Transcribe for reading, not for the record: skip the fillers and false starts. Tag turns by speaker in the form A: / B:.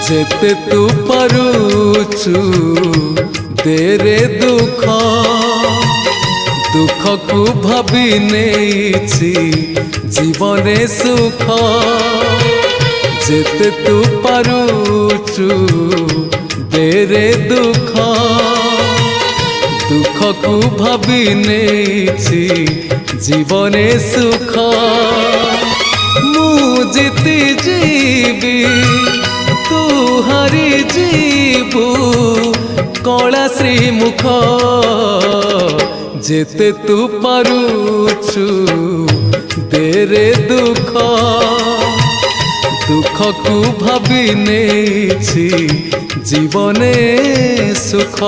A: जेते तू पारुचु देरे दुख दुख को भाभी नेछि जीवने सुख जेते तू पारुचु देरे दुख दुख को भाभी नेछि जीवने सुख मु जीती जीवी तू हारी जीवु कला श्रीमुख जेते तू पारुचु देरे दुख दुख को भाभी नेछि जीवने सुख।